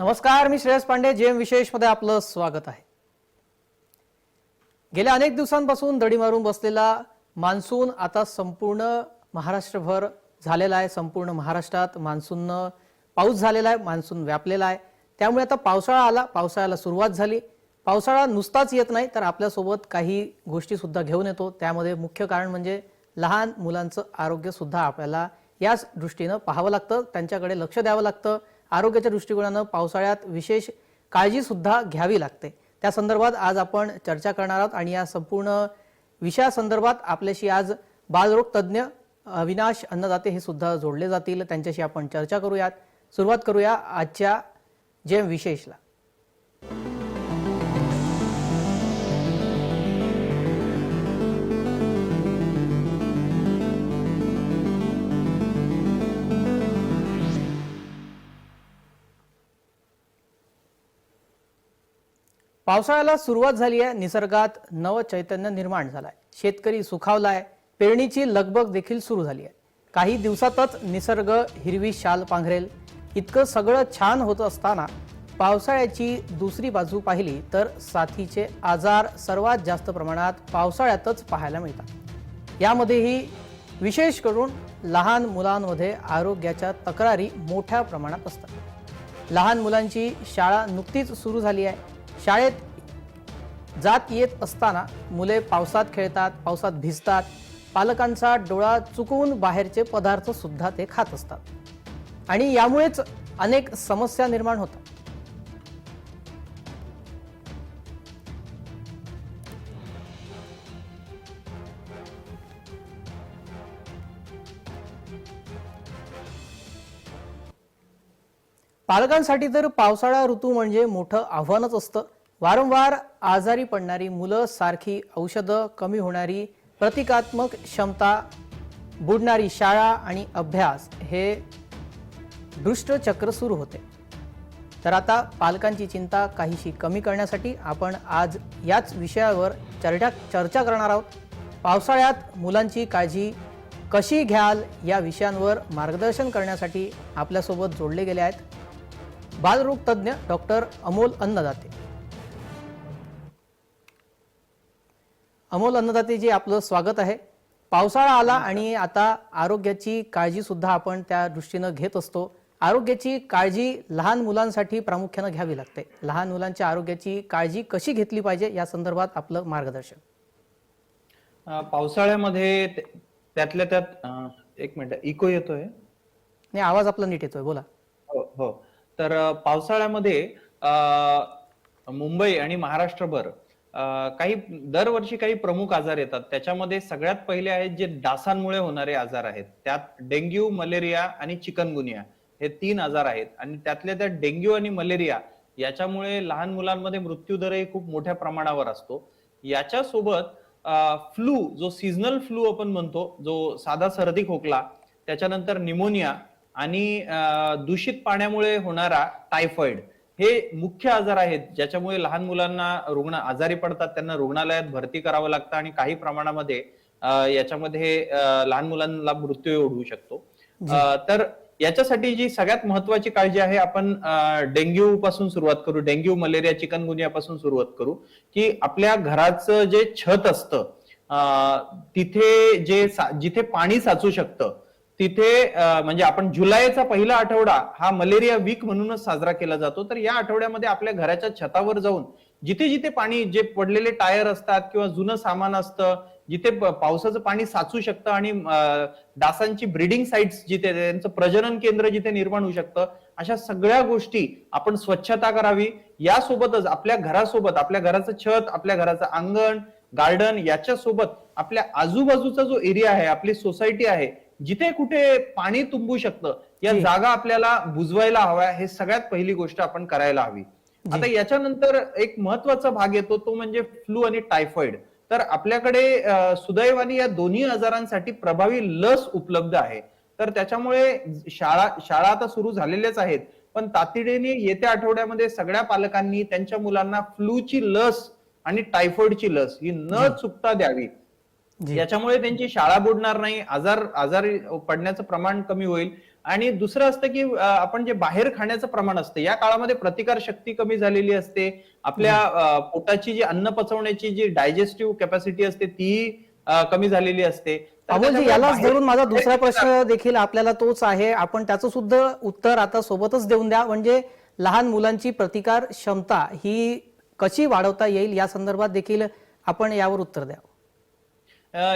नमस्कार, मी श्रेयस पांडे. जेम विशेष मध्ये आपलं स्वागत आहे. गेल्या अनेक दिवसांपासून दडी मारून बसलेला मान्सून आता संपूर्ण महाराष्ट्रभर झालेला आहे. संपूर्ण महाराष्ट्रात मान्सूननं पाऊस झालेला आहे, मान्सून व्यापलेला आहे. त्यामुळे आता पावसाळा आला, पावसाळ्याला सुरुवात झाली. पावसाळा नुसताच येत नाही तर आपल्यासोबत काही गोष्टी सुद्धा घेऊन येतो. त्यामध्ये मुख्य कारण म्हणजे लहान मुलांचं आरोग्य सुद्धा आपल्याला याच दृष्टीनं पाहावं लागतं, त्यांच्याकडे लक्ष द्यावं लागतं. आरोग्याच्या दृष्टिकोनानं पावसाळ्यात विशेष काळजी सुद्धा घ्यावी लागते. त्या संदर्भात आज आपण चर्चा करणार आहोत आणि या संपूर्ण विषयासंदर्भात आपल्याशी आज बालरोग तज्ज्ञ अविनाश अन्नदाते हे सुद्धा जोडले जातील. त्यांच्याशी आपण चर्चा करूयात. सुरुवात करूया आजच्या जेम विशेषला. पावसाळ्याला सुरुवात झाली आहे. निसर्गात नव चैतन्य निर्माण झालाय. शेतकरी सुखावलाय. पेरणीची लगबग देखील सुरू झाली आहे. काही दिवसातच निसर्ग हिरवी शाल पांघरेल इतकं सगळं छान होत असताना पावसाळ्याची दुसरी बाजू पाहिली तर साथीचे आजार सर्वात जास्त प्रमाणात पावसाळ्यातच पाहायला मिळतात. यामध्येही विशेष करून लहान मुलांमध्ये आरोग्याच्या तक्रारी मोठ्या प्रमाणात असतात. लहान मुलांची शाळा नुकतीच सुरू झाली आहे. शाळेत जात येत असताना मुले पावसात खेळतात, पावसात भिजतात. पालकांचा डोळा चुकवून बाहेरचे पदार्थ सुद्धा ते खात असतात आणि यामुळेच अनेक समस्या निर्माण होतात. पालकांसाठी तर पावसाळा ऋतू म्हणजे मोठं आव्हानच असतं. वारंवार आजारी पडणारी मुलं, सारखी औषधं, कमी होणारी प्रतिकात्मक क्षमता, बुडणारी शाळा आणि अभ्यास हे दुष्ट चक्र सुरू होते. तर आता पालकांची चिंता काहीशी कमी करण्यासाठी आपण आज याच विषयावर चर्चा करणार आहोत. पावसाळ्यात मुलांची काळजी कशी घ्याल या विषयांवर मार्गदर्शन करण्यासाठी आपल्यासोबत जोडले गेले आहेत बालरोग तज्ज्ञ डॉक्टर अमोल अन्नदाते. अमोल अन्नदातेजी, आपलं स्वागत आहे. पावसाळा आला आणि आता आरोग्याची काळजी सुद्धा आपण त्या दृष्टीनं घेत असतो. आरोग्याची काळजी लहान मुलांसाठी प्रामुख्यानं घ्यावी लागते. लहान मुलांच्या आरोग्याची काळजी कशी घेतली पाहिजे या संदर्भात आपलं मार्गदर्शन. पावसाळ्यामध्ये त्यातल्या त्यात एक मिनिट, इको येतोय? नाही, आवाज आपला नीट येतोय, बोला. हो. तर पावसाळ्यामध्ये मुंबई आणि महाराष्ट्रभर काही दरवर्षी काही प्रमुख आजार येतात. त्याच्यामध्ये सगळ्यात पहिले आहेत जे डासांमुळे होणारे आजार आहेत. त्यात डेंग्यू, मलेरिया आणि चिकनगुनिया हे 3 आजार आहेत. आणि त्यातल्या त्यात डेंग्यू आणि मलेरिया याच्यामुळे लहान मुलांमध्ये मृत्यूदरही खूप मोठ्या प्रमाणावर असतो. याच्यासोबत फ्लू, जो सीझनल फ्लू आपण म्हणतो, जो साधा सर्दी खोकला, त्याच्यानंतर निमोनिया आणि दूषित पाण्यामुळे होणारा टायफॉइड हे मुख्य आजार आहेत, ज्याच्यामुळे लहान मुलांना आजारी पडतात, त्यांना रुग्णालयात भरती करावं लागतं आणि काही प्रमाणामध्ये याच्यामध्ये लहान मुलांना मृत्यू ओढवू शकतो. तर याच्यासाठी जी सगळ्यात महत्वाची काळजी आहे, आपण डेंग्यू पासून सुरुवात करू. डेंग्यू, मलेरिया, चिकनगुनिया पासून सुरुवात करू की आपल्या घराचं जे छत असतं तिथे जिथे पाणी साचू शकतं तिथे, म्हणजे आपण जुलैचा पहिला आठवडा हा मलेरिया वीक म्हणूनच साजरा केला जातो. तर या आठवड्यामध्ये आपल्या घराच्या छतावर जाऊन जिथे जिथे पाणी, जे पडलेले टायर असतात किंवा जुनं सामान असतं, जिथे पावसाचं पाणी साचू शकतं आणि डासांची ब्रीडिंग साइट्स, जिथे त्यांचं प्रजनन केंद्र जिथे निर्माण होऊ शकतं, अशा सगळ्या गोष्टी आपण स्वच्छता करावी. यासोबतच आपल्या घरासोबत आपल्या घराचं छत, आपल्या घराचं अंगण, गार्डन, याच्यासोबत आपल्या आजूबाजूचा जो एरिया आहे, आपली सोसायटी आहे, जिथे कुठे पाणी तुंबू शकतं, या जागा आपल्याला बुजवायला हव्या. हे सगळ्यात पहिली गोष्ट आपण करायला हवी. आता याच्यानंतर एक महत्वाचा भाग येतो, तो म्हणजे फ्लू आणि टायफॉइड. तर आपल्याकडे सुदैवाने या दोन्ही आजारांसाठी प्रभावी लस उपलब्ध आहे. तर त्याच्यामुळे शाळा आता सुरू झालेल्याच आहेत, पण तातडीने येत्या आठवड्यामध्ये सगळ्या पालकांनी त्यांच्या मुलांना फ्लूची लस आणि टायफॉइडची लस ही न चुकता द्यावी. याच्यामुळे त्यांची शाळा बुडणार नाही, आजारी पडण्याचं प्रमाण कमी होईल आणि दुसरं असतं की आपण जे बाहेर खाण्याचं प्रमाण असतं या काळामध्ये प्रतिकार शक्ती कमी झालेली असते. आपल्या जी. पोटाची जी अन्न पचवण्याची जी डायजेस्टिव्ह कॅपॅसिटी असते ती कमी झालेली असते. तर अमोलजी, त्याच्यामुळे यालाच बाहेर धरून माझा दुसरा बाहेरचे प्रश्न पदार्थ देखील आपल्याला तोच आहे. आपण त्याचं सुद्धा उत्तर आता सोबतच देऊन द्या. म्हणजे लहान मुलांची प्रतिकार क्षमता ही कशी वाढवता येईल या संदर्भात देखील आपण यावर उत्तर द्या.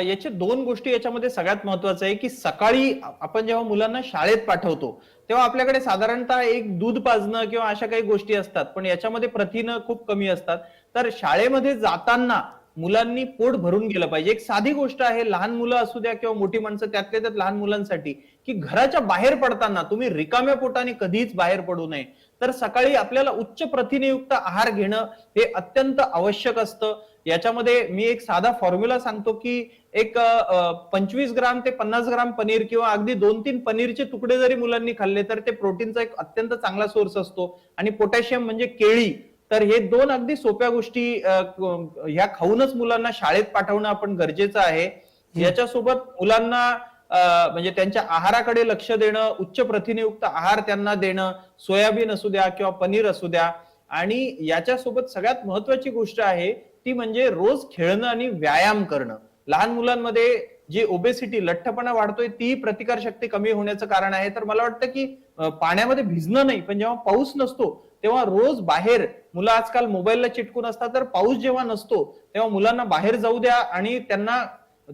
याचे दोन गोष्टी याच्यामध्ये सगळ्यात महत्वाचं आहे की सकाळी आपण जेव्हा मुलांना शाळेत पाठवतो तेव्हा आपल्याकडे साधारणतः एक दूध पाजणं किंवा अशा काही गोष्टी असतात, पण याच्यामध्ये प्रथिनं खूप कमी असतात. तर शाळेमध्ये जाताना मुलांनी पोट भरून गेलं पाहिजे. एक साधी गोष्ट आहे, लहान मुलं असू द्या किंवा मोठी माणसं, त्यातल्या त्यात लहान मुलांसाठी, की घराच्या बाहेर पडताना तुम्ही रिकाम्या पोटाने कधीच बाहेर पडू नये. तर सकाळी आपल्याला उच्च प्रथिनयुक्त आहार घेणं हे अत्यंत आवश्यक असतं. याच्यामध्ये मी एक साधा फॉर्म्युला सांगतो की एक 25 ग्राम ते 50 ग्राम पनीर किंवा अगदी 2-3 पनीरचे तुकडे जरी मुलांनी खाल्ले तर ते प्रोटीनचा एक अत्यंत चांगला सोर्स असतो. आणि पोटॅशियम म्हणजे केळी. तर हे दोन अगदी सोप्या गोष्टी ह्या खाऊनच मुलांना शाळेत पाठवणं आपण गरजेचं आहे. जी. याच्यासोबत मुलांना म्हणजे त्यांच्या आहाराकडे लक्ष देणं, उच्च प्रथिनयुक्त आहार त्यांना देणं, सोयाबीन असू द्या किंवा पनीर असू द्या. आणि याच्यासोबत सगळ्यात महत्वाची गोष्ट आहे ती म्हणजे रोज खेळणं आणि व्यायाम करणं. लहान मुलांमध्ये जी ओबेसिटी, लठ्ठपणा वाढतोय, ती प्रतिकारशक्ती कमी होण्याचं कारण आहे. तर मला वाटतं की पाण्यामध्ये भिजणं नाही, पण जेव्हा पाऊस नसतो तेव्हा रोज बाहेर, मुलं आजकाल मोबाईलला चिटकून असतात, तर पाऊस जेव्हा नसतो तेव्हा मुलांना बाहेर जाऊ द्या आणि त्यांना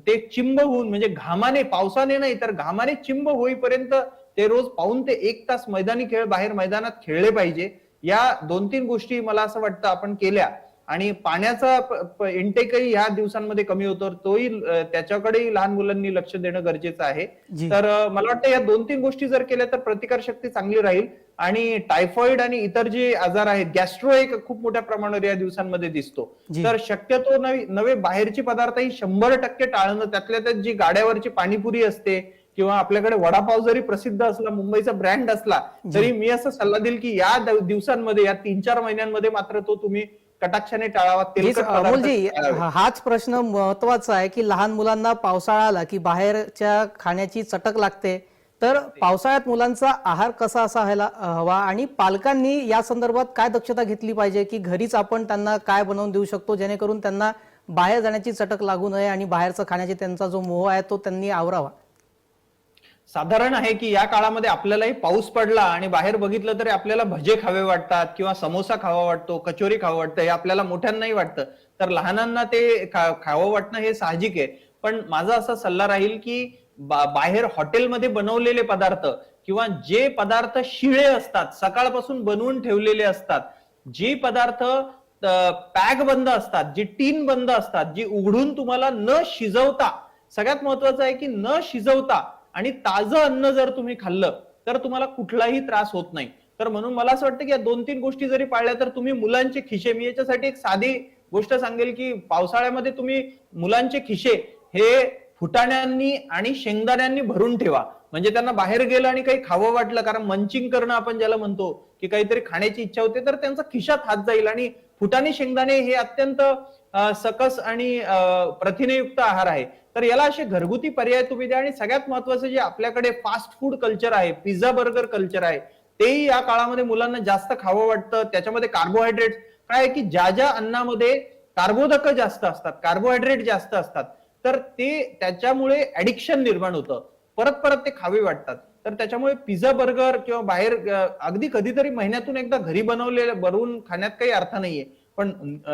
ते चिंब होऊन, म्हणजे घामाने, पावसाने नाही तर घामाने चिंब होईपर्यंत ते रोज पाऊण ते 1 तास मैदानी खेळ बाहेर मैदानात खेळले पाहिजे. या 2-3 गोष्टी मला असं वाटतं आपण केल्या आणि पाण्याचा इंटेकही ह्या दिवसांमध्ये कमी होतो, तोही त्याच्याकडेही लहान मुलांनी लक्ष देणं गरजेचं आहे. जी. तर मला वाटतं या 2-3 गोष्टी जर केल्या तर प्रतिकारशक्ती चांगली राहील. आणि टायफॉइड आणि इतर जे आजार आहेत, गॅस्ट्रो एक खूप मोठ्या प्रमाणावर या दिवसांमध्ये दिसतो. जी. तर शक्यतो नवे बाहेरचे पदार्थ ही 100% टाळणं. त्यातल्या त्यात जी गाड्यावरची पाणीपुरी असते किंवा आपल्याकडे वडापाव जरी प्रसिद्ध असला, मुंबईचा ब्रँड असला, जी. तरी मी असं सल्ला देईल की या दिवसांमध्ये, या 3-4 महिन्यांमध्ये मात्र तो तुम्ही कटाक्षाने टाळावा. हेच तेलकट पदार्थ अमोलजी, टाळावे. हाच प्रश्न महत्वाचा आहे की लहान मुलांना पावसाळा आला की बाहेरच्या खाण्याची चटक लागते. तर पावसाळ्यात मुलांचा आहार कसा असायला हवा आणि पालकांनी या संदर्भात काय दक्षता घेतली पाहिजे की घरीच आपण त्यांना काय बनवून देऊ शकतो जेणेकरून त्यांना बाहेर जाण्याची चटक लागू नये आणि बाहेरचं खाण्याची त्यांचा जो मोह आहे तो त्यांनी आवरावा. साधारण आहे की या काळामध्ये आपल्यालाही पाऊस पडला आणि बाहेर बघितलं तरी आपल्याला भजे खावे वाटतात किंवा समोसा खावा वाटतो, कचोरी खावं वाटतं. हे आपल्याला मोठ्यांनाही वाटतं. तर लहानांना ते खावं वाटणं हे साहजिक आहे. पण माझा असा सल्ला राहील की बाहेर हॉटेलमध्ये बनवलेले पदार्थ किंवा जे पदार्थ शिळे असतात, सकाळपासून बनवून ठेवलेले असतात, जे पदार्थ पॅक बंद असतात, जी टीन बंद असतात, जी उघडून तुम्हाला न शिजवता, सगळ्यात महत्वाचं आहे की न शिजवता आणि ताजं अन्न जर तुम्ही खाल्लं तर तुम्हाला कुठलाही त्रास होत नाही. तर म्हणून मला असं वाटतं की या 2-3 गोष्टी जरी पाळल्या तर तुम्ही मुलांचे खिशे, मी याच्यासाठी एक साधी गोष्ट सांगेल की पावसाळ्यामध्ये तुम्ही मुलांचे खिशे हे फुटाण्यांनी आणि शेंगदाण्यांनी भरून ठेवा. म्हणजे त्यांना बाहेर गेलं आणि काही खावं वाटलं, कारण मंचिंग करणं आपण ज्याला म्हणतो की काहीतरी खाण्याची इच्छा होते, तर त्यांचा खिशात हात जाईल. आणि फुटाणे शेंगदाणे हे अत्यंत सकस आणि प्रथिनेयुक्त आहार आहे. तर याला असे घरगुती पर्याय तुम्ही द्या. आणि सगळ्यात महत्वाचं जे आपल्याकडे फास्ट फूड कल्चर आहे, पिझ्झा बर्गर कल्चर आहे, तेही या काळामध्ये मुलांना जास्त खावं वाटतं. त्याच्यामध्ये कार्बोहायड्रेट काय आहे की ज्या ज्या अन्नामध्ये कार्बोदक जास्त असतात, कार्बोहायड्रेट जास्त असतात, तर ते त्याच्यामुळे ऍडिक्शन निर्माण होतं, परत परत ते खावे वाटतात. तर त्याच्यामुळे पिझ्झा बर्गर किंवा बाहेर अगदी कधीतरी महिन्यातून एकदा घरी बनवून खाण्यात काही अर्थ नाहीये. पण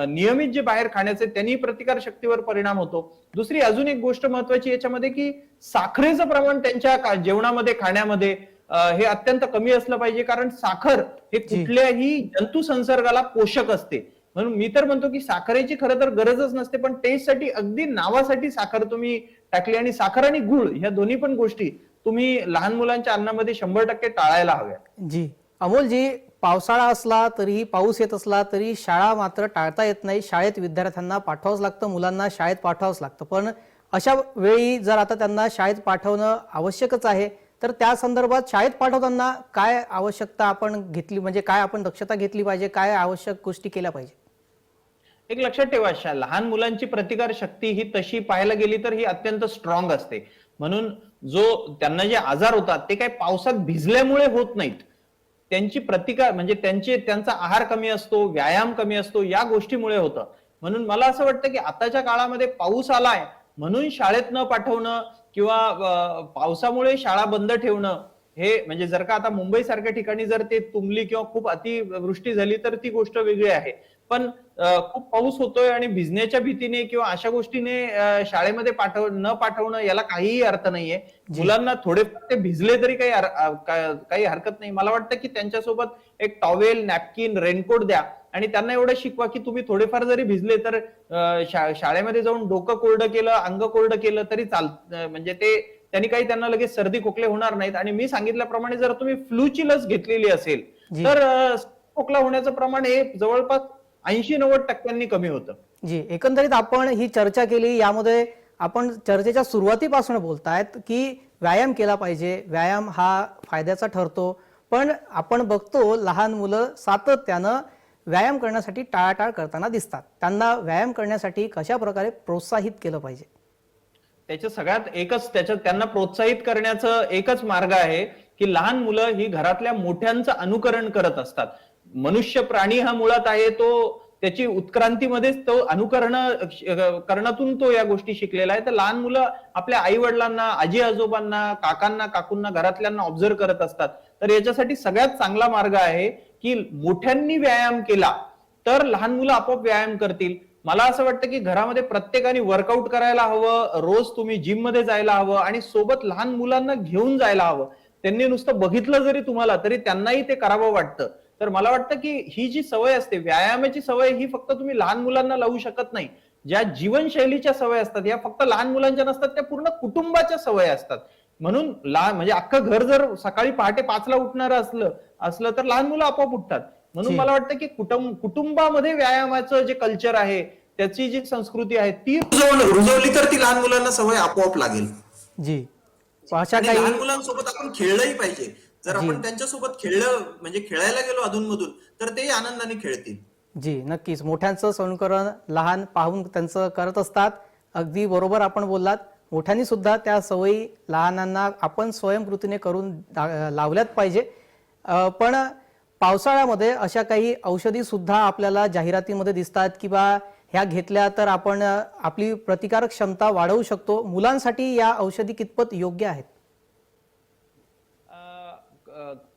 नियमित जे बाहेर खाण्याचे त्यांनी प्रतिकार शक्तीवर परिणाम होतो. दुसरी अजून एक गोष्ट महत्वाची याच्यामध्ये की साखरेचं प्रमाण त्यांच्या जेवणामध्ये, खाण्यामध्ये हे अत्यंत कमी असलं पाहिजे. कारण साखर हे कुठल्याही जंतू संसर्गाला पोषक असते. म्हणून मी तर म्हणतो की साखरेची खरं तर गरजच नसते, पण टेस्टसाठी अगदी नावासाठी साखर तुम्ही टाकली. आणि साखर आणि गुळ ह्या दोन्ही पण गोष्टी तुम्ही लहान मुलांच्या अन्नामध्ये 100% टाळायला हव्या. जी. अमोलजी, पावसाळा असला तरीही, पाऊस येत असला तरी शाळा मात्र टाळता येत नाही. शाळेत विद्यार्थ्यांना पाठवावंच लागतं, मुलांना शाळेत पाठवावंच लागतं. पण अशा वेळी जर आता त्यांना शाळेत पाठवणं आवश्यकच आहे, तर त्या संदर्भात शाळेत पाठवताना काय आवश्यकता आपण घेतली, म्हणजे काय आपण दक्षता घेतली पाहिजे, काय आवश्यक गोष्टी केल्या पाहिजे? एक लक्षात ठेवा, लहान मुलांची प्रतिकार शक्ती ही तशी पाहायला गेली तर ही अत्यंत स्ट्रॉंग असते. म्हणून जो त्यांना जे आजार होतात ते काही पावसात भिजल्यामुळे होत नाहीत. त्यांची प्रतिकार म्हणजे त्यांचा आहार कमी असतो, व्यायाम कमी असतो, या गोष्टीमुळे होतं. म्हणून मला असं वाटतं की आताच्या काळामध्ये पाऊस आलाय म्हणून शाळेत न पाठवणं किंवा पावसामुळे शाळा बंद ठेवणं, हे म्हणजे जर का आता मुंबई सारख्या ठिकाणी जर ते तुंबली किंवा खूप अतिवृष्टी झाली तर ती गोष्ट वेगळी आहे. पण खूप पाऊस होतोय आणि भिजण्याच्या भीतीने किंवा अशा गोष्टीने शाळेमध्ये न पाठवणं याला काहीही अर्थ नाहीये. जी. मुलांना थोडेफार ते भिजले तरी काही हरकत नाही. मला वाटतं की त्यांच्यासोबत एक टॉवेल, नॅपकिन, रेनकोट द्या आणि त्यांना एवढं शिकवा की तुम्ही थोडेफार जरी भिजले तर शाळेमध्ये जाऊन डोकं कोरडं केलं, अंग कोरडं केलं तरी म्हणजे त्यांनी काही त्यांना लगेच सर्दी खोकले होणार नाहीत. आणि मी सांगितल्याप्रमाणे जर तुम्ही फ्लूची लस घेतलेली असेल जी. तर खोकला होण्याचं प्रमाण हे जवळपास 80-90% कमी होतं. जी, एकंदरीत आपण ही चर्चा केली. यामध्ये आपण चर्चेच्या सुरुवातीपासून बोलतायत की व्यायाम केला पाहिजे, व्यायाम हा फायद्याचा ठरतो. पण आपण बघतो लहान मुलं सातत्यानं व्यायाम करण्यासाठी टाळाटाळ करताना दिसतात. त्यांना व्यायाम करण्यासाठी कशा प्रकारे प्रोत्साहित केलं पाहिजे? त्यांना प्रोत्साहित करण्याचं एकच मार्ग आहे की लहान मुलं ही घरातल्या मोठ्यांचं अनुकरण करत असतात. मनुष्य प्राणी हा मुळात आहे तो त्याची उत्क्रांतीमध्येच तो करण्यातून तो या गोष्टी शिकलेला आहे. तर लहान मुलं आपल्या आई वडिलांना, आजी आजोबांना, काकांना काकूंना, घरातल्यांना ऑब्झर्व करत असतात. तर याच्यासाठी सगळ्यात चांगला मार्ग आहे की मोठ्यांनी व्यायाम केला तर लहान मुलं आपोआप व्यायाम करतील. मला असं वाटतं की घरामध्ये प्रत्येकाने वर्कआउट करायला हवं, रोज तुम्ही जिम मध्ये जायला हवं आणि सोबत लहान मुलांना घेऊन जायला हवं. त्यांनी नुसतं बघितलं जरी तुम्हाला तरी त्यांनाही ते करावं वाटतं. तर मला वाटतं की ही जी सवय असते, व्यायामाची सवय, ही फक्त तुम्ही लहान मुलांना लावू शकत नाही. ज्या जीवनशैलीच्या सवय असतात या फक्त लहान मुलांच्या नसतात, त्या पूर्ण कुटुंबाच्या सवय असतात. म्हणून म्हणजे अख्खं घर जर सकाळी पहाटे 5ला उठणार असलं तर लहान मुलं आपोआप उठतात. म्हणून मला वाटतं की कुटुंबामध्ये व्यायामाचं जे कल्चर आहे, त्याची जी संस्कृती आहे ती रुजवली तर ती लहान मुलांना सवय आपोआप लागेल. जी, अशा आणि काही लहान मुलांसोबत आपण खेळलंही पाहिजे. जर आपण त्यांच्यासोबत खेळलं म्हणजे खेळायला गेलो अधूनमधून तर तेही आनंदाने खेळतील. जी, नक्कीच. मोठ्यांचं संकलन लहान पाहून त्यांचं करत असतात. अगदी बरोबर आपण बोललात. मोठ्यांनी सुद्धा त्या सवयी लहानांना आपण स्वयंकृतीने करून लावल्यात पाहिजे. पण पावसाळ्यामध्ये अशा काही औषधी सुद्धा आपल्याला जाहिरातीमध्ये दिसतात की बा ह्या घेतल्या तर आपण आपली प्रतिकारक क्षमता वाढवू शकतो. मुलांसाठी या औषधी कितपत योग्य आहेत?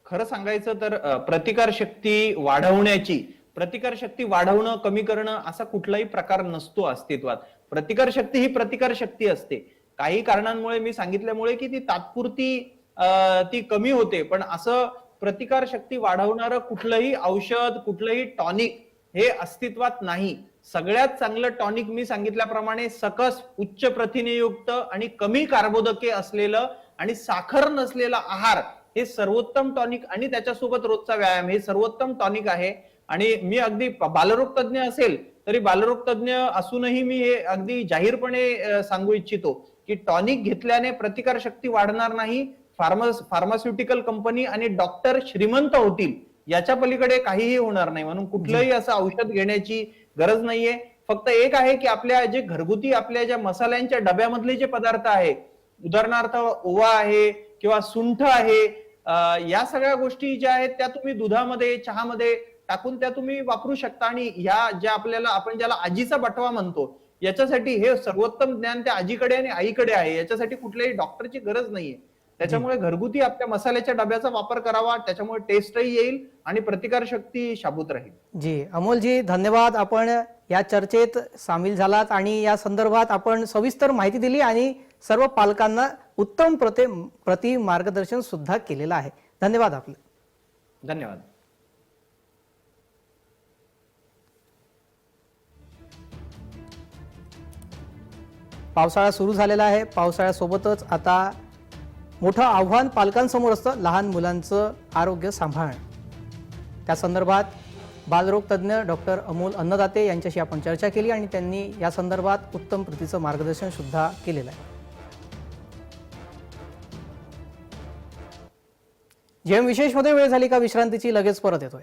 खरं सांगायचं तर प्रतिकार शक्ती वाढवणं, कमी करणं असा कुठलाही प्रकार नसतो अस्तित्वात. प्रतिकार शक्ती ही प्रतिकार शक्ती असते. काही कारणांमुळे मी सांगितल्यामुळे की ती तात्पुरती ती कमी होते. पण असं प्रतिकार शक्ती वाढवणारं कुठलंही औषध, कुठलंही टॉनिक हे अस्तित्वात नाही. सगळ्यात चांगलं टॉनिक मी सांगितल्याप्रमाणे सकस, उच्च प्रथिनेयुक्त आणि कमी कार्बोदके असलेलं आणि साखर नसलेला आहार हे सर्वोत्तम टॉनिक आणि त्याच्यासोबत रोजचा व्यायाम हे सर्वोत्तम टॉनिक आहे. आणि मी अगदी बालरोग तज्ञ असेल तरी बालरोग तज्ञ असूनही मी हे अगदी जाहीरपणे सांगू इच्छितो की टॉनिक घेतल्याने प्रतिकार शक्ती वाढणार नाही. फार्मास्युटिकल कंपनी आणि डॉक्टर श्रीमंत होतील, याच्या पलीकडे काहीही होणार नाही. म्हणून कुठलंही असं औषध घेण्याची गरज नाहीये. फक्त एक आहे की आपल्या जे घरगुती आपल्या ज्या मसाल्यांच्या डब्यामधले जे पदार्थ आहे, उदाहरणार्थ ओवा आहे किंवा सुंठ आहे, या सगळ्या गोष्टी ज्या आहेत त्या तुम्ही दुधामध्ये, चहामध्ये टाकून त्या तुम्ही वापरू शकता. आणि ह्या ज्या आपण ज्याला आजीचा बटवा म्हणतो, याच्यासाठी हे सर्वोत्तम ज्ञान त्या आजीकडे आणि आईकडे आहे. याच्यासाठी कुठल्याही डॉक्टरची गरज नाहीये. त्याच्यामुळे घरगुती आपल्या मसाल्याच्या डब्याचा वापर करावा. त्याच्यामुळे टेस्टही येईल आणि प्रतिकार शक्ती शाबूत राहील. जी, अमोलजी धन्यवाद. आपण या चर्चेत सामील झालात आणि या संदर्भात आपण सविस्तर माहिती दिली आणि सर्व पालकांना उत्तम प्रति मार्गदर्शन सुद्धा केलेलं आहे. धन्यवाद आपले. धन्यवाद. पावसाळा सुरू झालेला आहे. पावसाळ्यासोबतच आता मोठं आव्हान पालकांसमोर असतं लहान मुलांचं आरोग्य सांभाळणं. त्या संदर्भात बालरोग तज्ज्ञ डॉक्टर अमोल अन्नदाते यांच्याशी आपण चर्चा केली आणि त्यांनी या संदर्भात उत्तम प्रतीचं मार्गदर्शन सुद्धा केलेलं आहे. जेम विशेषमध्ये वेळ झाली का विश्रांतीची, लगेच परत येतोय.